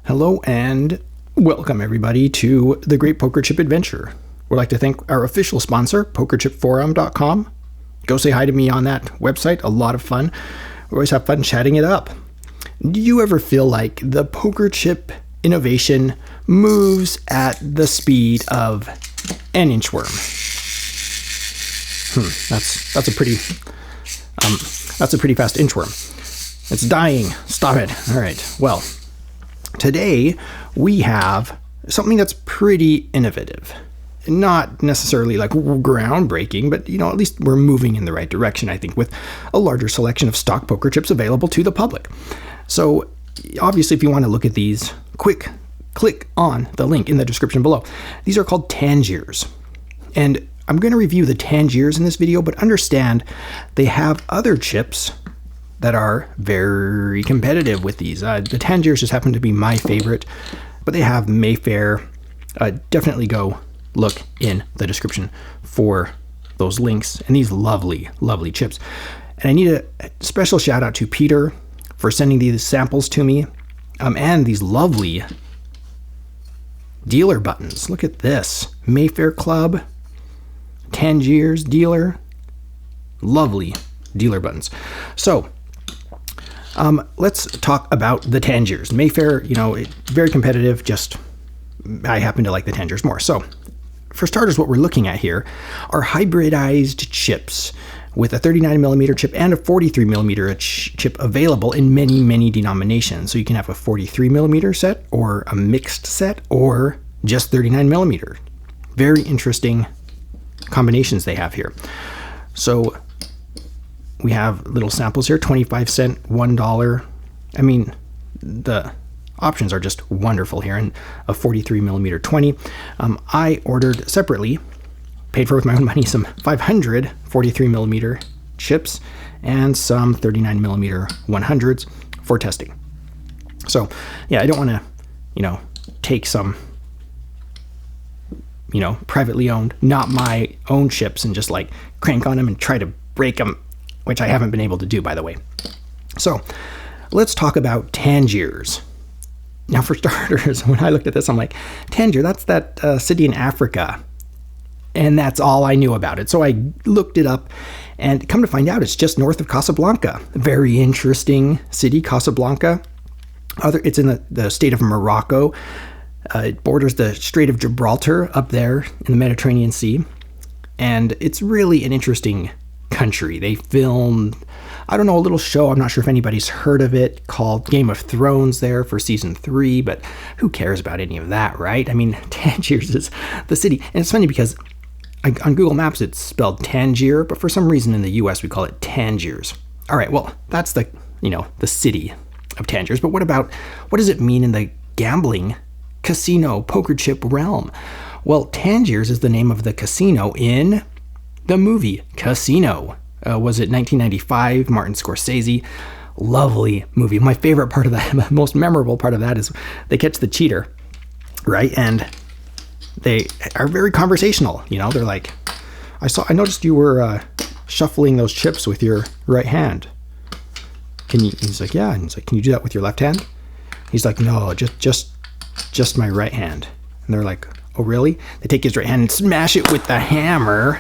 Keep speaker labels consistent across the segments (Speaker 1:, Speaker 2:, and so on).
Speaker 1: Hello and welcome everybody to the Great Poker Chip Adventure. We'd like to thank our official sponsor, PokerChipForum.com. Go say hi to me on that website. A lot of fun. We always have fun chatting it up. Do you ever feel like the poker chip innovation moves at the speed of an inchworm? That's a pretty fast inchworm. It's dying. Stop it. All right. Well, today we have something that's pretty innovative. Not necessarily like groundbreaking, but at least we're moving in the right direction, I think, with a larger selection of stock poker chips available to the public. So obviously, if you want to look at these, click on the link in the description below. These are called Tangiers. And I'm going to review the Tangiers in this video, but understand they have other chips that are very competitive with these. The Tangiers just happen to be my favorite, but they have Mayfair. Definitely go look in the description for those links and these lovely, lovely chips. And I need a special shout out to Peter for sending these samples to me, and these lovely dealer buttons. Look at this. Mayfair Club, Tangiers dealer, lovely dealer buttons. So let's talk about the Tangiers. Mayfair, very competitive, just I happen to like the Tangiers more. So for starters, what we're looking at here are hybridized chips with a 39mm chip and a 43mm chip available in many, many denominations. So you can have a 43mm set or a mixed set or just 39mm. Very interesting combinations they have here. So we have little samples here, 25 cent, $1. I mean, the options are just wonderful here, and a 43mm 20. I ordered separately, paid for with my own money, some 500 43mm chips and some 39mm 100s for testing. So yeah, I don't want to, take some, privately owned, not my own chips and just like crank on them and try to break them, which I haven't been able to do, by the way. So let's talk about Tangiers. Now, for starters, when I looked at this, I'm like, Tangier, that's that city in Africa. And that's all I knew about it. So I looked it up, and come to find out, it's just north of Casablanca. A very interesting city, Casablanca. It's in the state of Morocco. It borders the Strait of Gibraltar up there in the Mediterranean Sea. And it's really an interesting country. They filmed, a little show, I'm not sure if anybody's heard of it, called Game of Thrones there for season 3, but who cares about any of that, right? I mean, Tangiers is the city. And it's funny because on Google Maps it's spelled Tangier, but for some reason in the US we call it Tangiers. All right, well, that's the city of Tangiers, but what does it mean in the gambling casino poker chip realm? Well, Tangiers is the name of the casino in the movie Casino. Was it 1995? Martin Scorsese. Lovely movie. My favorite part of that, the most memorable part of that, is they catch the cheater, right? And they are very conversational. They're like, I noticed you were shuffling those chips with your right hand. He's like, yeah. And he's like, can you do that with your left hand? He's like, no, just my right hand. And they're like, oh, really? They take his right hand and smash it with the hammer.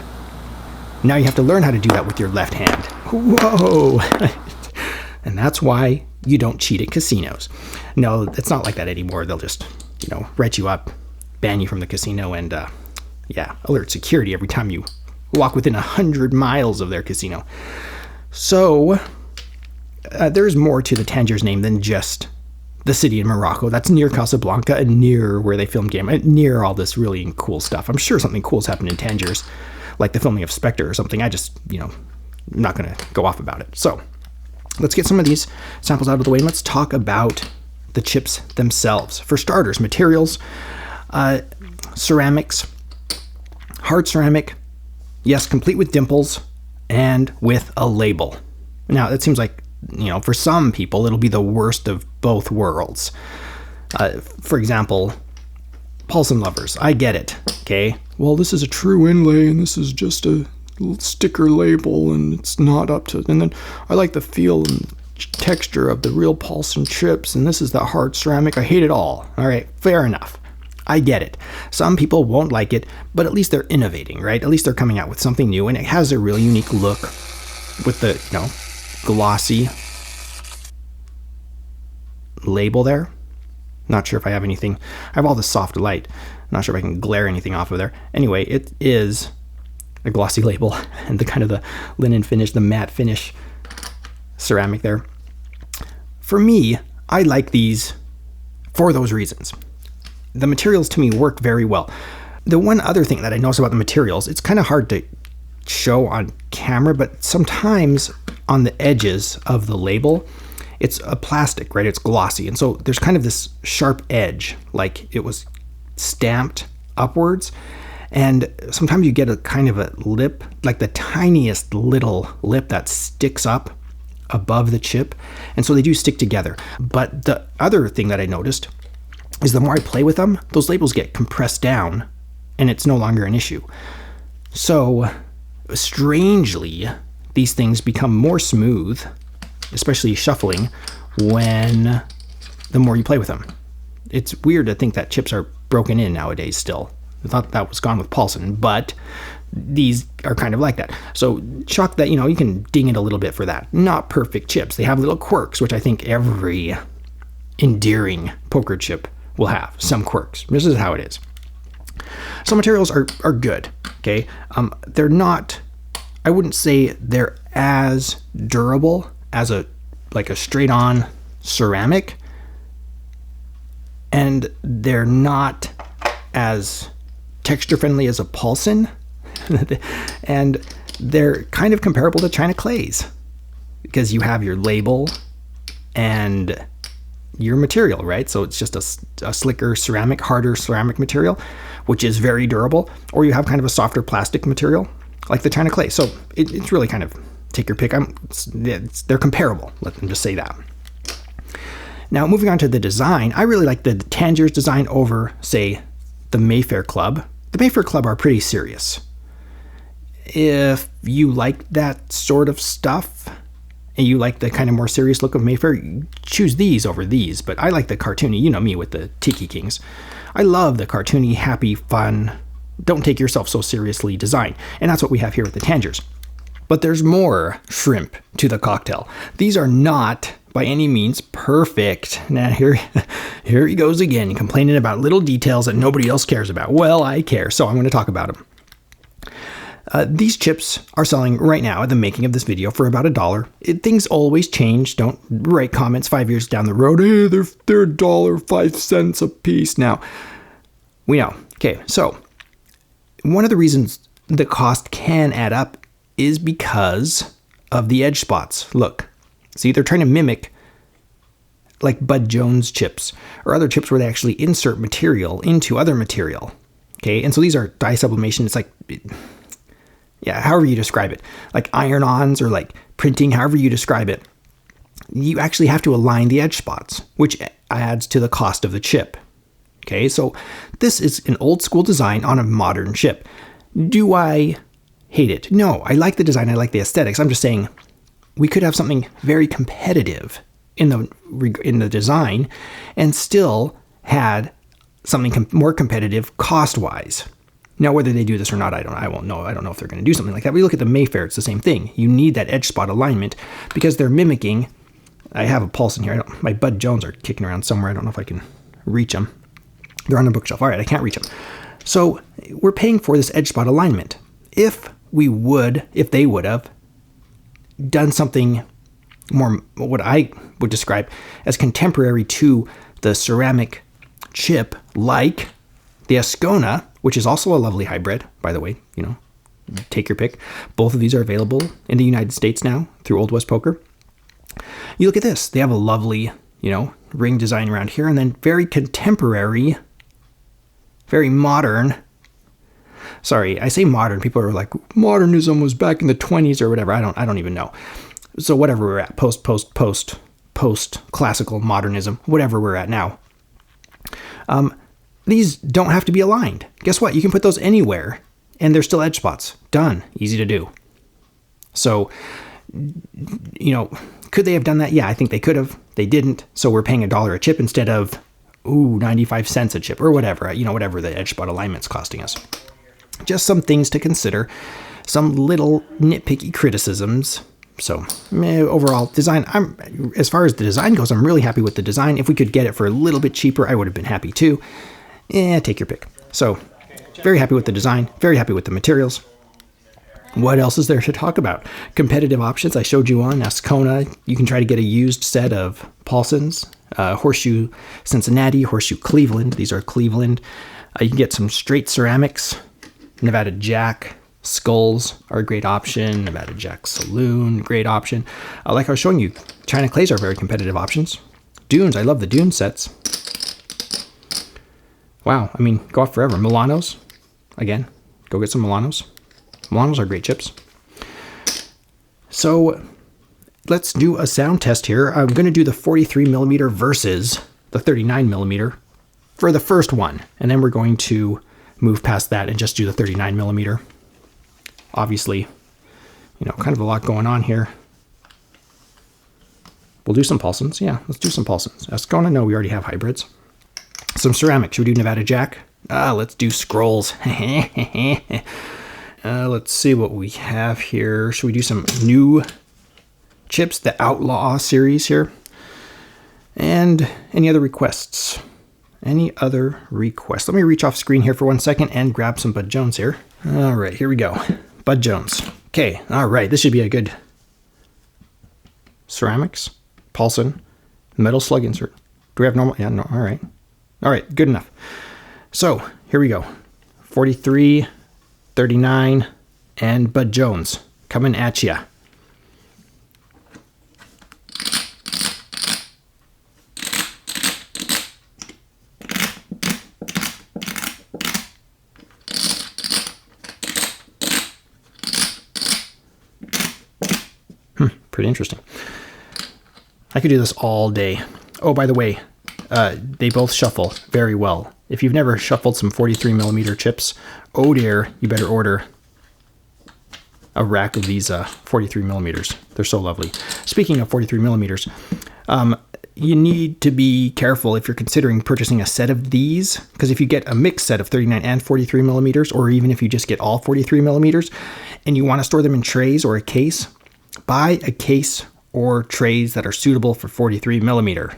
Speaker 1: Now you have to learn how to do that with your left hand. Whoa. And that's why you don't cheat at casinos. No, it's not like that anymore. They'll just, write you up, ban you from the casino, and alert security every time you walk within 100 miles of their casino. So there's more to the Tangiers name than just the city in Morocco. That's near Casablanca and near where they filmed Game, near all this really cool stuff. I'm sure something cool's happened in Tangiers, like the filming of Spectre or something. I just, I'm not going to go off about it. So let's get some of these samples out of the way, and let's talk about the chips themselves. For starters, materials, ceramics, hard ceramic, yes, complete with dimples and with a label. Now, that seems like, for some people, it'll be the worst of both worlds. For example, Paulson lovers, I get it, okay? Well, this is a true inlay, and this is just a sticker label, and it's not up to... And then I like the feel and texture of the real Paulson chips, and this is the hard ceramic. I hate it all. All right, fair enough. I get it. Some people won't like it, but at least they're innovating, right? At least they're coming out with something new, and it has a really unique look with the, glossy label there. Not sure if I have anything. I have all this soft light. Not sure if I can glare anything off of there. Anyway, it is a glossy label and the kind of the linen finish, the matte finish ceramic there. For me, I like these for those reasons. The materials to me work very well. The one other thing that I notice about the materials, it's kind of hard to show on camera, but sometimes on the edges of the label, it's a plastic, right? It's glossy. And so there's kind of this sharp edge, like it was stamped upwards. And sometimes you get a kind of a lip, like the tiniest little lip that sticks up above the chip. And so they do stick together. But the other thing that I noticed is the more I play with them, those labels get compressed down and it's no longer an issue. So strangely, these things become more smooth, especially shuffling, when the more you play with them. It's weird to think that chips are broken in nowadays still. I thought that was gone with Paulson, but these are kind of like that. So chalk that, you can ding it a little bit for that. Not perfect chips. They have little quirks, which I think every endearing poker chip will have some quirks. This is how it is. Some materials are good, okay? They're not, I wouldn't say they're as durable as a straight-on ceramic, and they're not as texture-friendly as a Paulson, and they're kind of comparable to China clays because you have your label and your material, right? So it's just a slicker ceramic, harder ceramic material, which is very durable, or you have kind of a softer plastic material like the China clay. So it's really kind of take your pick. They're comparable. Let me just say that. Now, moving on to the design, I really like the Tangiers design over, say, the Mayfair Club. The Mayfair Club are pretty serious. If you like that sort of stuff, and you like the kind of more serious look of Mayfair, choose these over these. But I like the cartoony, me with the Tiki Kings. I love the cartoony, happy, fun, don't take yourself so seriously design. And that's what we have here with the Tangiers. But there's more shrimp to the cocktail. These are not by any means perfect. Now here he goes again, complaining about little details that nobody else cares about. Well, I care, so I'm going to talk about them. These chips are selling right now at the making of this video for about $1. Things always change. Don't write comments 5 years down the road. Hey, they're $1.05 a piece. Now, we know. Okay, so one of the reasons the cost can add up is because of the edge spots. Look, see, they're trying to mimic like Bud Jones chips or other chips where they actually insert material into other material. Okay, and so these are dye sublimation. It's like, yeah, however you describe it, like iron-ons or like printing, however you describe it, you actually have to align the edge spots, which adds to the cost of the chip. Okay, so this is an old school design on a modern chip. Do I hate it? No, I like the design. I like the aesthetics. I'm just saying we could have something very competitive in the design and still had something more competitive cost-wise. Now, whether they do this or not, I won't know. I don't know if they're going to do something like that. We look at the Mayfair, it's the same thing. You need that edge spot alignment because they're mimicking. I have a Paulson here. My Bud Jones are kicking around somewhere. I don't know if I can reach them. They're on the bookshelf. All right, I can't reach them. So we're paying for this edge spot alignment. If they would have done something more, what I would describe as contemporary to the ceramic chip, like the Ascona, which is also a lovely hybrid, by the way, take your pick. Both of these are available in the United States now through Old West Poker. You look at this. They have a lovely, ring design around here, and then very contemporary, very modern. Sorry, I say modern. People are like, modernism was back in the 20s or whatever. I don't even know. So whatever we're at, post classical modernism, whatever we're at now. These don't have to be aligned. Guess what? You can put those anywhere, and they're still edge spots. Done. Easy to do. So, Could they have done that? Yeah, I think they could have. They didn't. So we're paying $1 a chip instead of, 95 cents a chip or whatever, whatever the edge spot alignment's costing us. Just some things to consider, some little nitpicky criticisms. So overall design, as far as the design goes, I'm really happy with the design. If we could get it for a little bit cheaper, I would have been happy too. Take your pick. So very happy with the design, very happy with the materials. What else is there to talk about? Competitive options. I showed you on Ascona. You can try to get a used set of Paulsons, Horseshoe Cincinnati, Horseshoe Cleveland. These are Cleveland. You can get some straight ceramics. Nevada Jack skulls are a great option. Nevada Jack Saloon, great option. Like I was showing you, China clays are very competitive options. Dunes, I love the Dune sets. Wow, I mean, go off forever. Milanos, again, go get some Milanos. Milanos are great chips. So let's do a sound test here. I'm going to do the 43 millimeter versus the 39 millimeter for the first one. And then we're going to move past that and just do the 39 millimeter. Obviously, kind of a lot going on here. We'll do some Paulsons. Yeah, let's do some Paulsons. Ascona, no, we already have hybrids. Some ceramics. Should we do Nevada Jack? Let's do scrolls. Let's see what we have here. Should we do some new chips, the Outlaw series here? And any other requests? Any other requests? Let me reach off screen here for 1 second and grab some Bud Jones here. All right, here we go. Bud Jones. Okay, all right, this should be a good ceramics, Paulson, metal slug insert. Do we have normal? Yeah, no, all right. All right, good enough. So here we go. 43, 39, and Bud Jones coming at ya. Pretty interesting. I could do this all day. Oh, by the way, they both shuffle very well. If you've never shuffled some 43 millimeter chips, oh dear, you better order a rack of these 43 millimeters. They're so lovely. Speaking of 43 millimeters, you need to be careful if you're considering purchasing a set of these, because if you get a mixed set of 39 and 43 millimeters, or even if you just get all 43 millimeters and you want to store them in trays or a case, buy a case or trays that are suitable for 43 millimeter.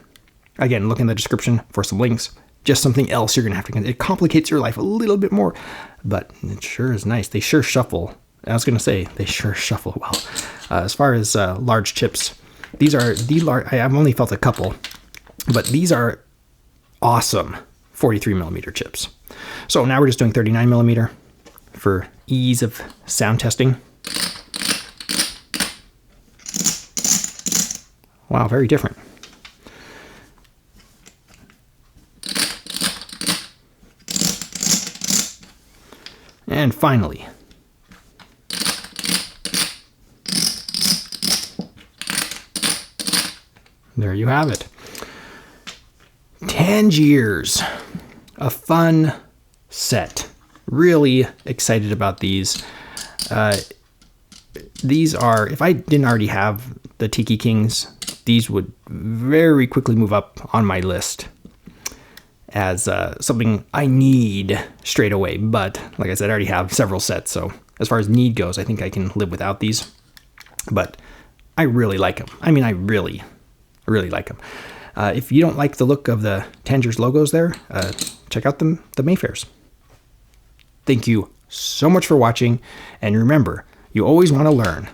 Speaker 1: Again, look in the description for some links. Just something else you're going to have to consider. It complicates your life a little bit more, but it sure is nice. They sure shuffle. I was going to say, they sure shuffle well. As far as large chips, these are the large. I've only felt a couple, but these are awesome 43 millimeter chips. So now we're just doing 39 millimeter for ease of sound testing. Wow, very different. And finally, there you have it. Tangiers, a fun set. Really excited about these. These are, if I didn't already have the Tiki Kings, these would very quickly move up on my list as something I need straight away. But like I said, I already have several sets. So as far as need goes, I think I can live without these. But I really like them. I mean, I really like them. If you don't like the look of the Tangiers logos there, check out the Mayfairs. Thank you so much for watching. And remember, you always want to learn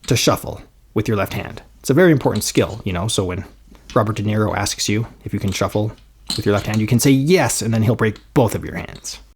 Speaker 1: to shuffle with your left hand. It's a very important skill, so when Robert De Niro asks you if you can shuffle with your left hand, you can say yes, and then he'll break both of your hands.